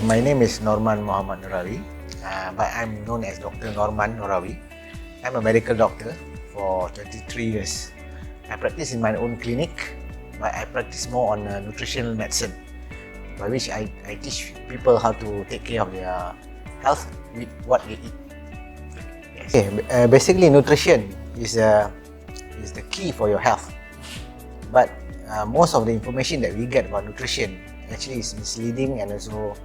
My name is Mohammad Norawi, but I'm known as Dr. Norawi. I'm a medical doctor for 23 years. I practice in my own clinic, but I practice more on nutritional medicine, by which I teach people how to take care of their health with what they eat. Yes. Basically, nutrition is the key for your health, but most of the information that we get about nutrition actually is misleading and also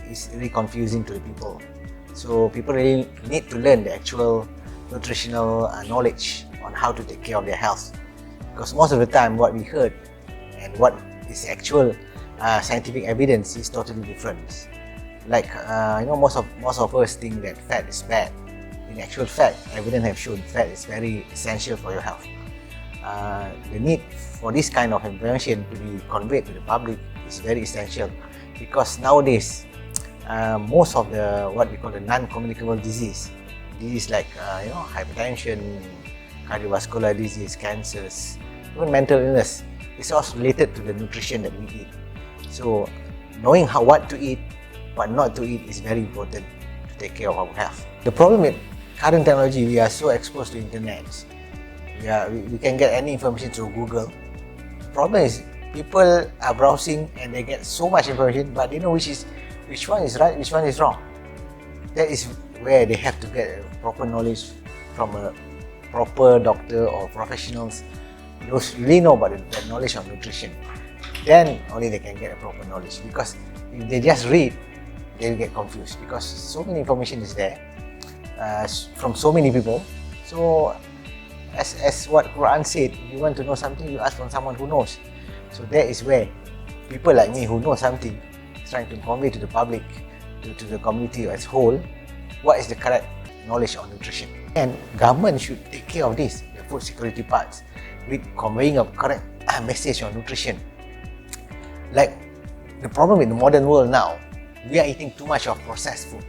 is really confusing to the people. So people really need to learn the actual nutritional knowledge on how to take care of their health, because most of the time what we heard and what is actual scientific evidence is totally different. Like most of us think that fat is bad. In actual fact, evidence have shown fat is very essential for your health. The need for this kind of information to be conveyed to the public is very essential, because nowadays most of the what we call the non-communicable disease like hypertension, cardiovascular disease, cancers, even mental illness, is also related to the nutrition that we eat. So knowing what to eat, what not to eat is very important to take care of our health. The problem with current technology, we are so exposed to internet. We can get any information through Google. The problem is people are browsing and they get so much information, but they know which one is right, which one is wrong. That is where they have to get proper knowledge from a proper doctor or professionals those really know about the knowledge of nutrition. Then only they can get a proper knowledge, because if they just read, they'll get confused, because so many information is there from so many people. So as what Quran said, if you want to know something, you ask from someone who knows. So that is where people like me who know something, trying to convey to the public, to the community as whole, what is the correct knowledge on nutrition. And government should take care of this, the food security parts, with conveying a correct message on nutrition. Like the problem in the modern world now, we are eating too much of processed food.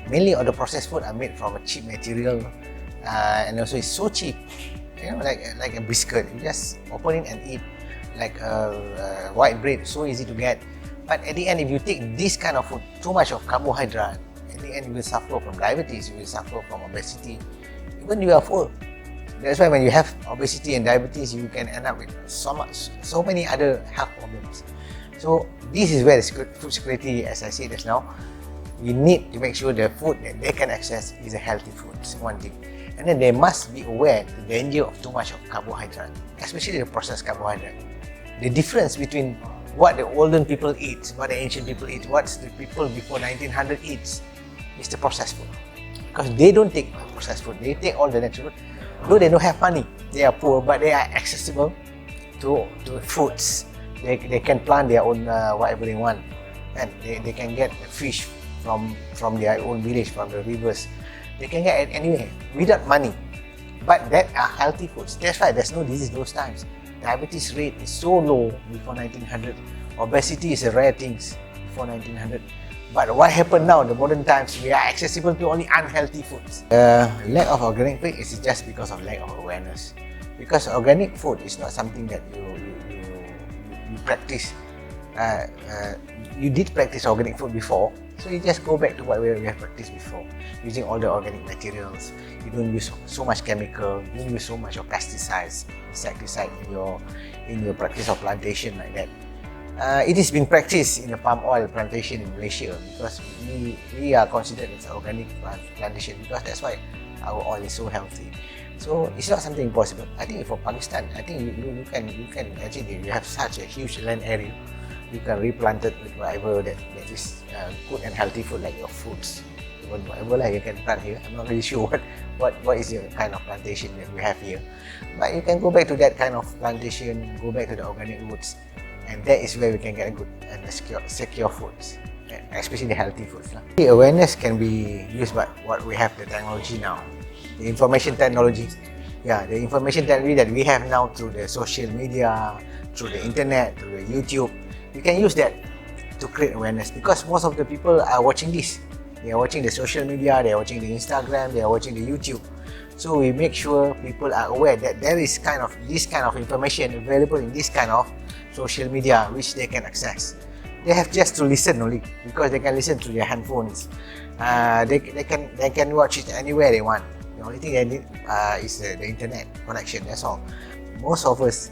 Mainly all the processed food are made from a cheap material, and also it's so cheap. Like a biscuit, you just open it and eat. Like white bread, so easy to get. But at the end, if you take this kind of food, too much of carbohydrate, at the end you will suffer from diabetes, you will suffer from obesity, even you are full. That's why when you have obesity and diabetes, you can end up with so many other health problems. So this is where the food security, as I said just now, we need to make sure the food that they can access is a healthy food, one thing. And then they must be aware of the danger of too much of carbohydrate, especially the processed carbohydrate. The difference between what the olden people eat, what the ancient people eat, what the people before 1900 eats, is the processed food. Because they don't take processed food, they take all the natural food. Though they don't have money, they are poor, but they are accessible to fruits. They can plant their own whatever they want, and they can get fish from their own village, from the rivers. They can get it anywhere without money, but that are healthy foods. That's why there's no disease those times. Diabetes rate is so low before 1900. Obesity is a rare thing before 1900. But what happened now in the modern times, we are accessible to only unhealthy foods. Lack of organic food is just because of lack of awareness. Because organic food is not something that you practice. You did practice organic food before, so you just go back to what we have practiced before, using all the organic materials. You don't use so much chemical, you don't use so much of pesticides, insecticide in your practice of plantation like that. It is being practiced in the palm oil plantation in Malaysia, because we are considered as organic plantation, because that's why our oil is so healthy. So it's not something impossible. I think for Pakistan, I think you can actually, you have such a huge land area, you can replant it with whatever that is good and healthy food, like your fruits, even whatever you can plant here. I'm not really sure what is the kind of plantation that we have here, but you can go back to that kind of plantation, go back to the organic roots, and that is where we can get good and secure foods, especially the healthy foods. The awareness can be used by what we have the technology now, the information technology. The information technology that we have now through the social media, through the internet, through the YouTube, we can use that to create awareness, because most of the people are watching this. They are watching the social media, they are watching the Instagram, they are watching the YouTube. So we make sure people are aware that there is this kind of information available in this kind of social media which they can access. they have just to listen only, because they can listen to their handphones. They can watch it anywhere they want. The only thing they need is the internet connection. That's all. Most of us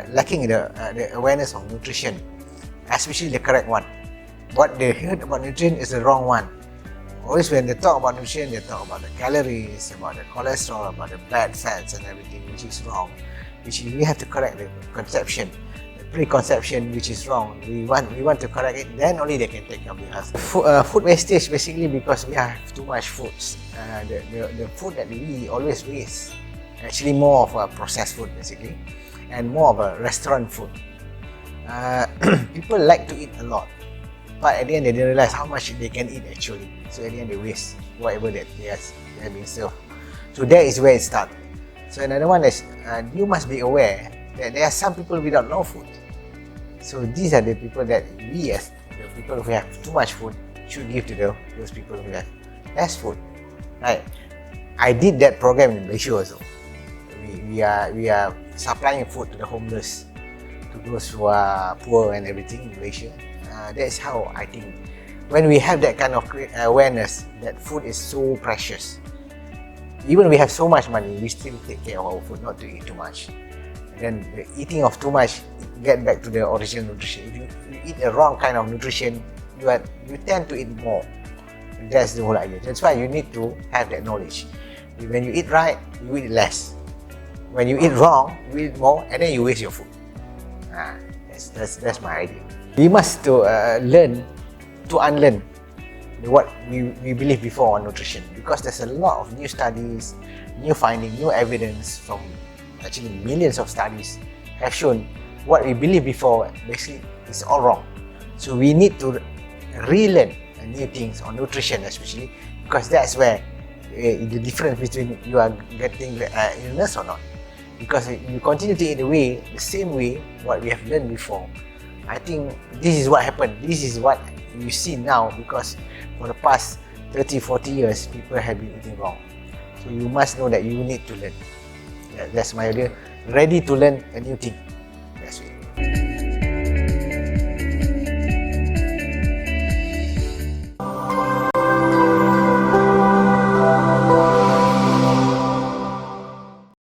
lacking the awareness of nutrition, especially the correct one. What they heard about nutrition is the wrong one. Always when they talk about nutrition, they talk about the calories, about the cholesterol, about the bad fats and everything, which is wrong. Which we have to correct the conception, the preconception, which is wrong. We want to correct it. Then only they can take care of the health. Food wastage basically because we have too much foods. The food that we always waste, actually more of a processed food basically, and more of a restaurant food. People like to eat a lot, but at the end they didn't realize how much they can eat actually. So at the end they waste whatever that they have been served. So that is where it starts. So another one is you must be aware that there are some people without no food. So these are the people that we, as the people who have too much food, should give to those people who have less food. Right? I did that program in Malaysia also. We are supplying food to the homeless, to those who are poor and everything in Malaysia. That's how I think. When we have that kind of awareness that food is so precious, even we have so much money, we still take care of our food, not to eat too much. And then the eating of too much, get back to the original nutrition. If you eat the wrong kind of nutrition, you tend to eat more. That's the whole idea. That's why you need to have that knowledge. When you eat right, you eat less. When you eat wrong, you eat more, and then you waste your food. That's my idea. We must learn to unlearn what we believed before on nutrition, because there's a lot of new studies, new findings, new evidence from actually millions of studies have shown what we believed before basically is all wrong. So we need to relearn new things on nutrition, especially because that's where the difference between you are getting illness or not. Because if you continue to eat the same way what we have learned before, I think this is what happened. This is what you see now, because for the past 30-40 years, people have been eating wrong. So you must know that you need to learn. That's my idea. Ready to learn a new thing.